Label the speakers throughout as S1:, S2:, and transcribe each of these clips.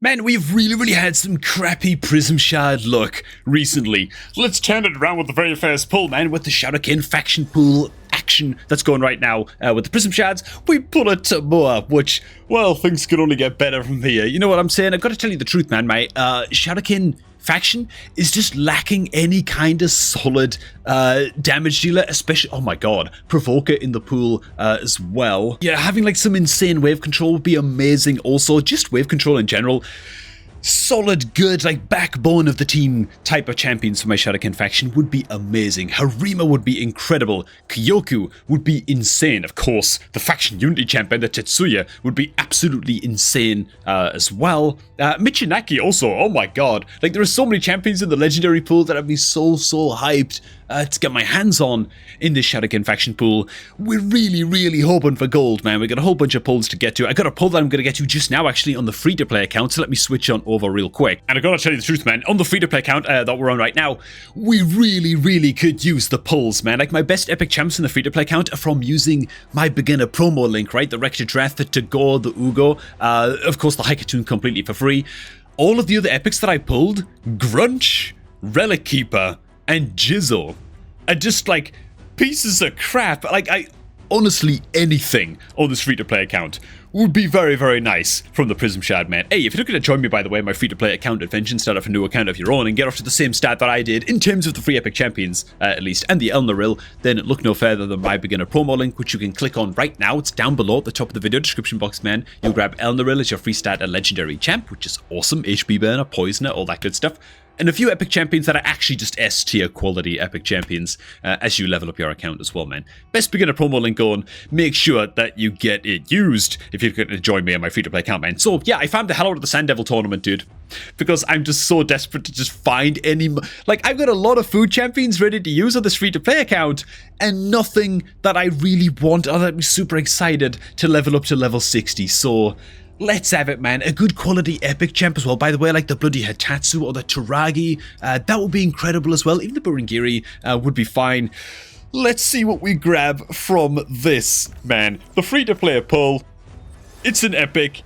S1: Man, we've really had some crappy Prism Shard luck recently. Let's turn it around with the very first pull, man, with the Shadowkin faction pool action that's going right now. With the Prism Shards, we pull a Tamua, which, well, things could only get better from here. You know what I'm saying? I've got to tell you the truth, man. My Shadowkin faction is just lacking any kind of solid damage dealer, especially, oh my god, Provoker in the pool as well. Yeah, having like some insane wave control would be amazing. Also, just wave control in general. Solid, good, like backbone of the team type of champions for my Shadowkin faction would be amazing. Harima would be incredible. Kyoku would be insane. Of course, the faction unity champion, the Tetsuya, would be absolutely insane as well. Michinaki also, oh my god. Like, there are so many champions in the legendary pool that I'd be so hyped to get my hands on in this Shadowkin faction pool. We're really hoping for gold, man. We got a whole bunch of pulls to get to. I got a pull that I'm going to get to just now, actually, on the free-to-play account, so let me switch on over real quick. And I gotta tell you the truth, man, on the free-to-play account that we're on right now, we really could use the pulls, man. Like, my best epic champs in the free-to-play account are from using my beginner promo link, right? The Rector Draft, the Tagore, the Ugo, of course, the Haikatoon completely for free. All of the other epics that I pulled, Grunch, Relic Keeper, and Jizzle, are just like pieces of crap. Like, honestly, anything on this free-to-play account would be very nice from the Prism Shard, man. Hey, if you're looking to join me, by the way, my free-to-play account adventure, start off a new account of your own and get off to the same stat that I did in terms of the free epic champions, at least, and the Elnaril, then look no further than my beginner promo link, which you can click on right now. It's down below at the top of the video description box, man. You'll grab Elnaril as your free stat, a legendary champ, which is awesome, HP burner, poisoner, all that good stuff. And a few epic champions that are actually just S tier quality epic champions as you level up your account as well, man. Best beginner promo link on. Make sure that you get it used if you're going to join me on my free-to-play account, man. So, yeah, I found the hell out of the Sand Devil tournament, dude. Because I'm just so desperate to just find any... Like, I've got a lot of food champions ready to use on this free-to-play account, and nothing that I really want or that I'm super excited to level up to level 60, so... Let's have it, man. A good quality epic champ as well. By the way, like the bloody Hitatsu or the Turagi, that would be incredible as well. Even the Burengiri would be fine. Let's see what we grab from this, man. The free-to-play pull. It's an epic.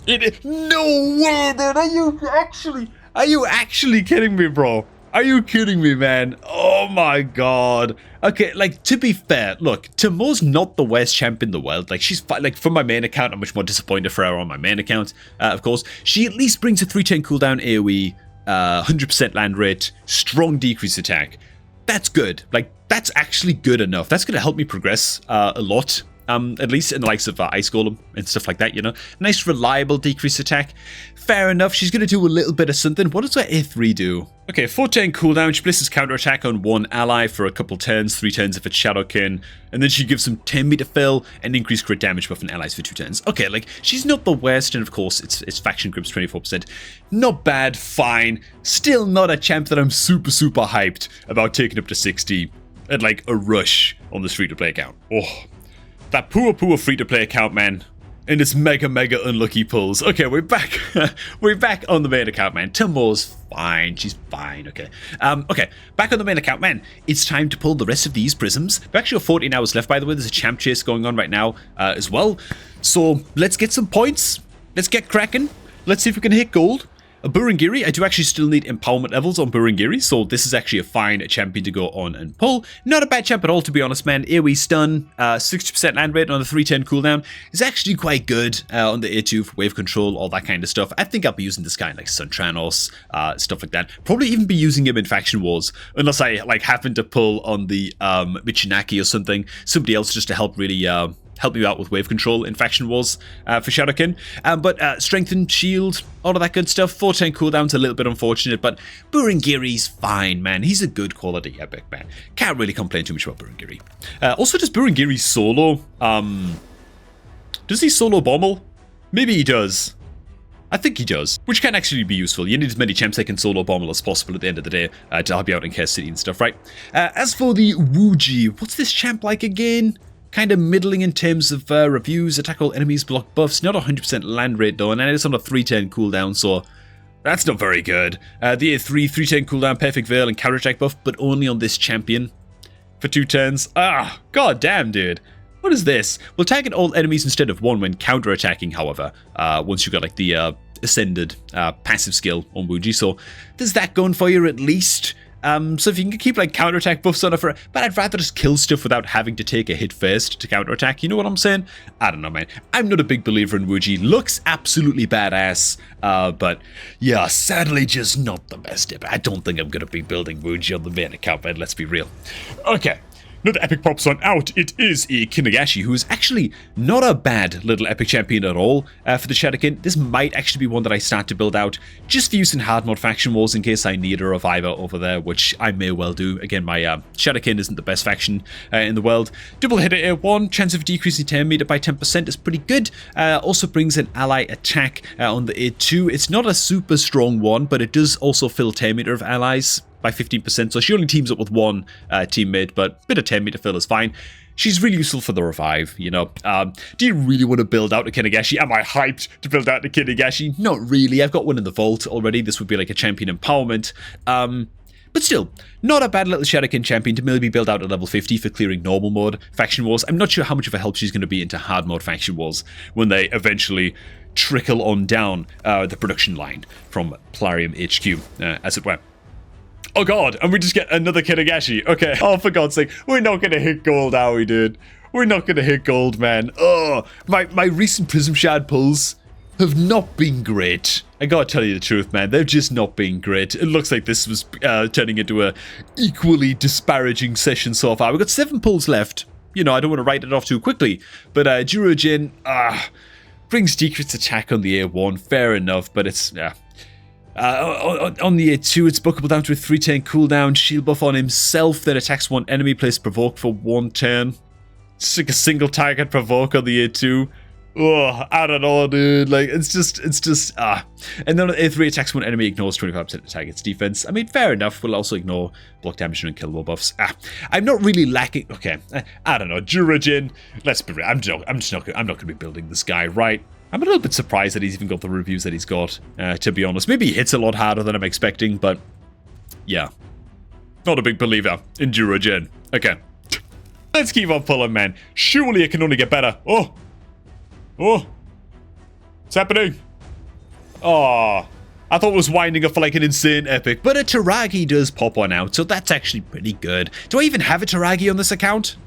S1: No way, man. Are you actually kidding me, bro? Are you kidding me, man? Oh my god. Okay, like, to be fair, look, Tamo's not the worst champ in the world. Like, she's like, from my main account, I'm much more disappointed for her on my main account, of course. She at least brings a 310 cooldown AoE, 100% land rate, strong decrease attack. That's good. Like, that's actually good enough. That's going to help me progress a lot. At least in the likes of Ice Golem and stuff like that, you know. Nice, reliable decrease attack. Fair enough, she's going to do a little bit of something. What does her A3 do? Okay, 4-turn cooldown. She places counterattack on one ally for a couple turns, 3 turns if it's Shadowkin. And then she gives some 10 meter fill and increased crit damage buff on allies for 2 turns. Okay, like, she's not the worst, and of course, it's faction grips 24%. Not bad, fine. Still not a champ that I'm super hyped about taking up to 60 at, like, a rush on this free-to-play account. Oh. That poor free-to-play account, man. And its mega unlucky pulls. Okay, we're back. We're back on the main account, man. Tamo's fine. She's fine, okay. Okay, back on the main account, man. It's time to pull the rest of these prisms. We've actually got 14 hours left, by the way. There's a champ chase going on right now as well. So, let's get some points. Let's get cracking. Let's see if we can hit gold. A Burengiri, I do actually still need empowerment levels on Burengiri, so this is actually a fine champion to go on and pull. Not a bad champ at all, to be honest, man. AoE stun, 60% land rate on the 310 cooldown is actually quite good on the A2 for wave control, all that kind of stuff. I think I'll be using this guy in like Suntranos, stuff like that. Probably even be using him in Faction Wars, unless I like happen to pull on the Michinaki or something, somebody else just to help really... help me out with wave control in Faction Wars for Shadowkin. But strengthen, shield, all of that good stuff. 410 cooldown's a little bit unfortunate, but Burengiri's fine, man. He's a good quality epic, man. Can't really complain too much about Burengiri. Also, does Burengiri solo? Does he solo Bommel? Maybe he does. I think he does, which can actually be useful. You need as many champs that can solo Bommel as possible at the end of the day to help you out in Chaos City and stuff, right? As for the Wuji, what's this champ like again? Kind of middling in terms of reviews, attack all enemies, block buffs, not 100% land rate though, and it is on a 310 cooldown, so that's not very good. The A3, 310 cooldown, perfect veil, and counterattack buff, but only on this champion for 2 turns. Ah, god damn, dude. What is this? We'll target all enemies instead of one when counterattacking, however, once you've got like the ascended passive skill on Wuji, so there's that going for you at least. So if you can keep like counterattack buffs on it but I'd rather just kill stuff without having to take a hit first to counterattack, you know what I'm saying? I don't know, man. I'm not a big believer in Wuji. Looks absolutely badass, but yeah, sadly just not the best dip. I don't think I'm going to be building Wuji on the main account, man, let's be real. Okay. Another epic pops on out. It is a Kinagashi, who is actually not a bad little epic champion at all for the Shadowkin. This might actually be one that I start to build out just for use in hard mode faction wars in case I need a reviver over there, which I may well do. Again, my Shadowkin isn't the best faction in the world. Double hit at A1, chance of decreasing turn meter by 10% is pretty good. Also brings an ally attack on the A2. It's not a super strong one, but it does also fill turn meter of allies by 15%, so she only teams up with one teammate, but a bit of 10 meter fill is fine. She's really useful for the revive, you know. Do you really want to build out a Kinagashi? Am I hyped to build out a Kinagashi? Not really. I've got one in the vault already. This would be like a champion empowerment. But still, not a bad little Shadowkin champion to maybe build out at level 50 for clearing normal mode faction wars. I'm not sure how much of a help she's going to be into hard mode faction wars when they eventually trickle on down the production line from Plarium HQ, as it were. Oh god, and we just get another Kinagashi. Okay, oh for God's sake, we're not gonna hit gold, are we, dude? We're not gonna hit gold, man. Oh, my recent Prism Shard pulls have not been great. I gotta tell you the truth, man. They've just not been great. It looks like this was turning into a equally disparaging session so far. We've got 7 pulls left. You know, I don't want to write it off too quickly, but Jurojin brings decreased attack on the A1. Fair enough, but it's on the A2, it's bookable down to a 3-turn cooldown. Shield buff on himself that attacks one enemy, place provoke for 1 turn. It's like a single target provoke on the A2. Oh, I don't know, dude. Like, it's just, And then on A3, attacks one enemy, ignores 25% of target's defense. I mean, fair enough. We'll also ignore block damage and killable buffs. I'm not really lacking. Okay, I don't know. Jurojin. Let's be real. I'm not going to be building this guy, right? I'm a little bit surprised that he's even got the reviews that he's got, to be honest. Maybe he hits a lot harder than I'm expecting, but yeah. Not a big believer in Jurojin. Okay. Let's keep on pulling, man. Surely it can only get better. Oh! What's happening? Oh, I thought it was winding up for like an insane epic, but a Taragi does pop on out, so that's actually pretty good. Do I even have a Taragi on this account?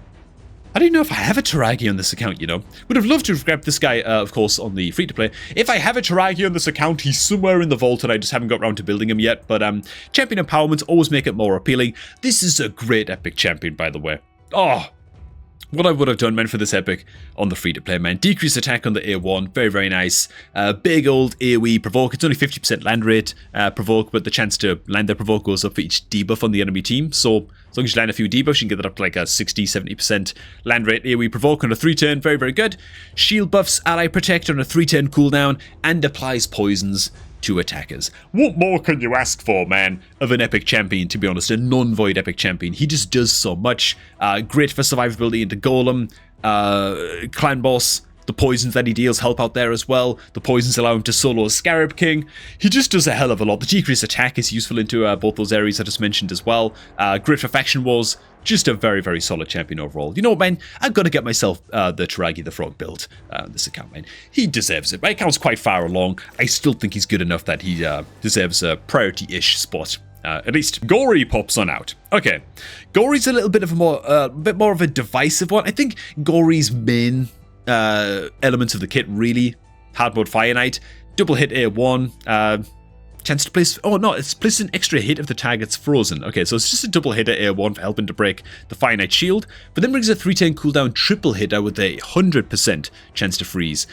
S1: I don't know if I have a Taragi on this account, you know. Would have loved to have grabbed this guy, of course, on the free-to-play. If I have a Taragi on this account, he's somewhere in the vault and I just haven't got around to building him yet. But champion empowerments always make it more appealing. This is a great epic champion, by the way. Oh, what I would have done, man, for this epic on the free-to-play, man. Decreased attack on the A1. Very, very nice. Big old AoE provoke. It's only 50% land rate provoke, but the chance to land their provoke goes up for each debuff on the enemy team. So as long as you land a few debuffs, you can get that up to like a 60-70% land rate AoE provoke on a 3-turn. Very, very good. Shield buffs ally protect on a 3-turn cooldown and applies poisons to attackers. What more can you ask for, man, of an epic champion, to be honest? A non-void epic champion. He just does so much. Great for survivability into Golem, Clan Boss. The poisons that he deals help out there as well. The poisons allow him to solo a Scarab King. He just does a hell of a lot. The decreased attack is useful into both those areas I just mentioned as well. Great for faction wars. Just a very, very solid champion overall. You know what, man? I've got to get myself the Taragi the Frog build on this account, man. He deserves it. My account's quite far along. I still think he's good enough that he deserves a priority-ish spot. At least Gory pops on out. Okay, Gory's a little bit of a bit more of a divisive one. I think Gory's main elements of the kit really: hard mode Fire Knight, double hit A1, chance to place. Oh no, it's placed an extra hit if the target's frozen. Okay, so it's just a double hit at A1 for helping to break the Fire Knight shield, but then brings a 3-turn cooldown triple hitter with a 100% chance to freeze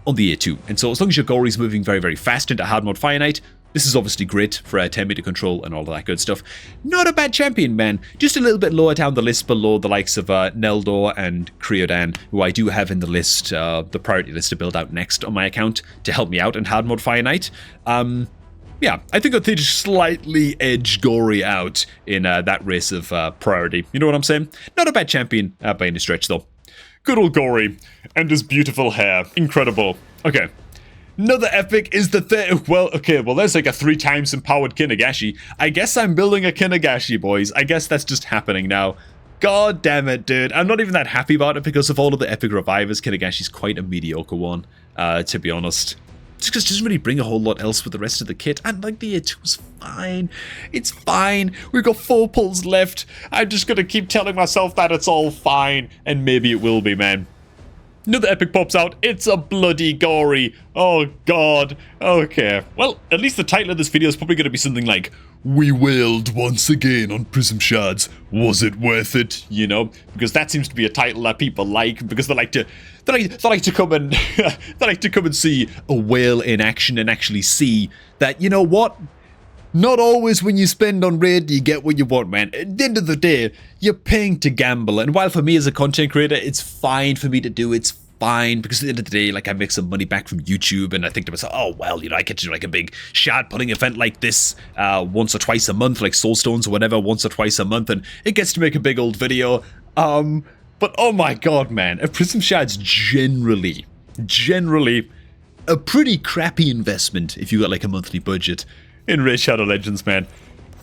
S1: on the A2. And so as long as your Gory's moving very, very fast into hard mode Fire Knight, this is obviously great for 10 meter control and all of that good stuff. Not a bad champion, man. Just a little bit lower down the list, below the likes of Neldor and Creodan, who I do have in the list, the priority list to build out next on my account to help me out in hard mode Fire Knight. Yeah, I think they just slightly edge Gory out in that race of priority. You know what I'm saying? Not a bad champion by any stretch, though. Good old Gory and his beautiful hair. Incredible. Okay. Another epic is the thing. Well, there's like a 3 times empowered Kinagashi. I guess I'm building a Kinagashi, boys. I guess that's just happening now. God damn it, dude. I'm not even that happy about it because of all of the epic revivers. Kinagashi's quite a mediocre one, to be honest. just because it doesn't really bring a whole lot else with the rest of the kit. And like the A2 is fine. It's fine. We've got 4 pulls left. I'm just going to keep telling myself that it's all fine. And maybe it will be, man. Another epic pops out. It's a bloody gory. Oh, God. Okay. Well, at least the title of this video is probably going to be something like, "We whaled once again on Prism Shards. Was it worth it?" You know? Because that seems to be a title that people like. Because they like to come and they like to come and see a whale in action and actually see that, you know what? Not always when you spend on raid do you get what you want, man. At the end of the day, you're paying to gamble. And while for me as a content creator, it's fine for me to do, it's fine. Because at the end of the day, like, I make some money back from YouTube. And I think to myself, oh, well, you know, I get to do like a big shard pulling event like this once or twice a month, like Soulstones or whatever, once or twice a month. And it gets to make a big old video. But oh my god, man. A Prism Shard's generally a pretty crappy investment if you got like a monthly budget in Raid Shadow Legends, man.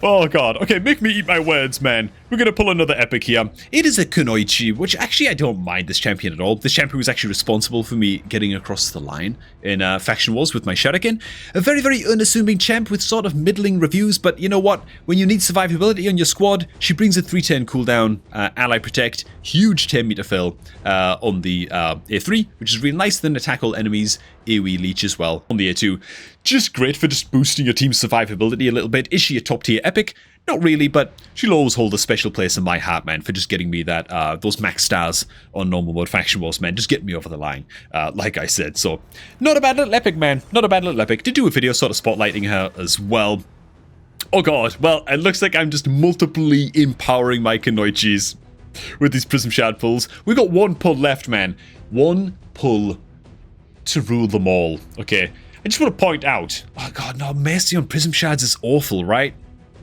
S1: Oh god. Okay, make me eat my words, man. We're gonna pull another epic here. It is a Kunoichi, which actually I don't mind this champion at all. This champion was actually responsible for me getting across the line in Faction Wars with my Shuriken. A very, very unassuming champ with sort of middling reviews, but you know what? When you need survivability on your squad, she brings a 310 cooldown, ally protect, huge 10 meter fill on the A3, which is really nice. Then attack all enemies, AoE leech as well on the A2. Just great for just boosting your team's survivability a little bit. Is she a top tier epic? Not really, but she'll always hold a special place in my heart, man, for just getting me that those max stars on normal mode Faction Wars, man. Just get me over the line, like I said. So, not a bad little epic, man. Not a bad little epic. Did do a video sort of spotlighting her as well. Oh god, well, it looks like I'm just multiply empowering my Kunoichis with these Prism Shard pulls. We've got 1 pull left, man. 1 pull to rule them all. Okay, I just want to point out, oh god, no, Mercy on Prism Shards is awful, right?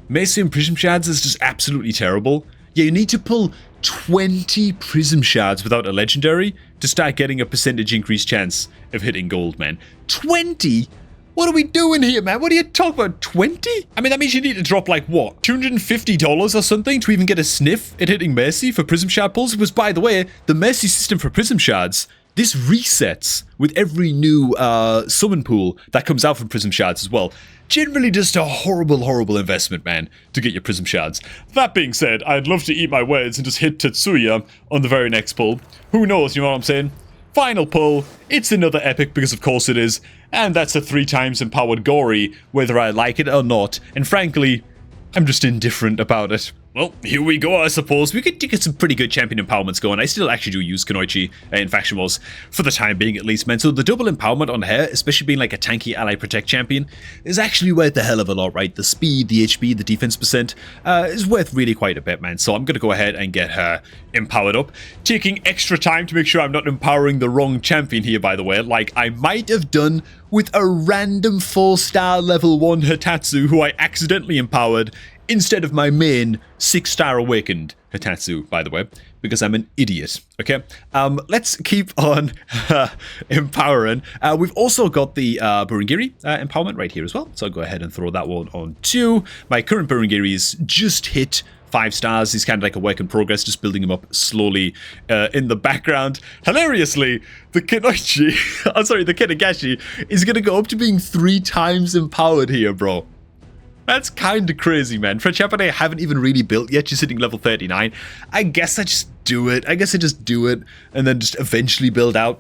S1: Mercy on Prism Shards is just absolutely terrible. Yeah, you need to pull 20 Prism Shards without a legendary to start getting a percentage increased chance of hitting gold, man. 20? What are we doing here, man? What are you talking about? 20? I mean, that means you need to drop like, what, $250 or something to even get a sniff at hitting Mercy for Prism Shard pulls? Because, by the way, the Mercy system for Prism Shards, this resets with every new summon pool that comes out from Prism Shards as well. Generally just a horrible, horrible investment, man, to get your Prism Shards. That being said, I'd love to eat my words and just hit Tetsuya on the very next pull. Who knows, you know what I'm saying? Final pull. It's another epic, because of course it is. And that's a 3 times empowered Gory, whether I like it or not. And frankly, I'm just indifferent about it. Well, here we go, I suppose. We could get some pretty good champion empowerments going. I still actually do use Kunoichi in Faction Wars, for the time being at least, man. So the double empowerment on her, especially being like a tanky ally protect champion, is actually worth a hell of a lot, right? The speed, the HP, the defense percent is worth really quite a bit, man. So I'm going to go ahead and get her empowered up. Taking extra time to make sure I'm not empowering the wrong champion here, by the way, like I might have done with a random 4-star level 1 Hitatsu who I accidentally empowered instead of my main 6-star awakened Hitatsu, by the way, because I'm an idiot, okay? Let's keep on empowering. We've also got the Burungiri empowerment right here as well, so I'll go ahead and throw that one on too. My current Burungiri's just hit 5 stars. He's kind of like a work in progress, just building him up slowly in the background. Hilariously, the Kunoichi, the Kinagashi, is going to go up to being 3 times empowered here, bro. That's kind of crazy, man. For a champ I haven't even really built yet, she's sitting level 39. I guess I just do it. And then just eventually build out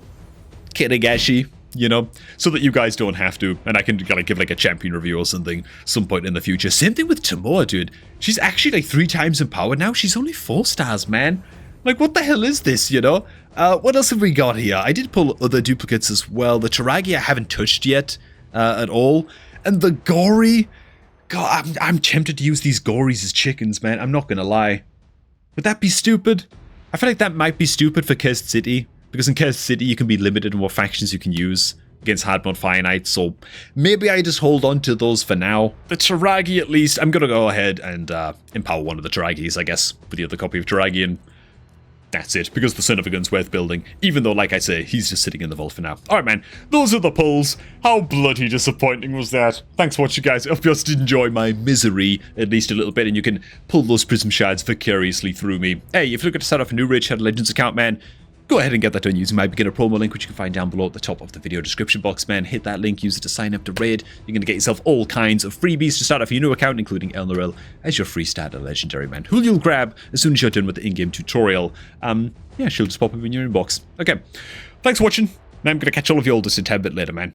S1: Kinagashi, you know, so that you guys don't have to. And I can kind of give like a champion review or something some point in the future. Same thing with Tomoa, dude. She's actually like 3 times empowered now. She's only 4 stars, man. Like, what the hell is this, you know? What else have we got here? I did pull other duplicates as well. The Taragi I haven't touched yet at all. And the Gory... God, I'm tempted to use these Gories as chickens, man. I'm not gonna lie. Would that be stupid? I feel like that might be stupid for Cursed City, because in Cursed City you can be limited in what factions you can use against hard mode Fire Knights, so maybe I just hold on to those for now. The Taragi, at least, I'm gonna go ahead and empower one of the Taragis, I guess, with the other copy of Taragi, and that's it, because the Son of a Gun's worth building, even though, like I say, he's just sitting in the vault for now. Alright, man, those are the pulls. How bloody disappointing was that? Thanks for watching, guys. I hope you just enjoy my misery, at least a little bit, and you can pull those Prism Shards vicariously through me. Hey, if you're looking to start off a new Raid Shadow Legends account, man, go ahead and get that done using my beginner promo link, which you can find down below at the top of the video description box, man. Hit that link, use it to sign up to raid. You're going to get yourself all kinds of freebies to start off your new account, including Elnoril as your free starter legendary, man, who you'll grab as soon as you're done with the in-game tutorial. Yeah, she'll just pop up in your inbox. Okay, thanks for watching, and I'm going to catch all of you all just a tad bit later, man.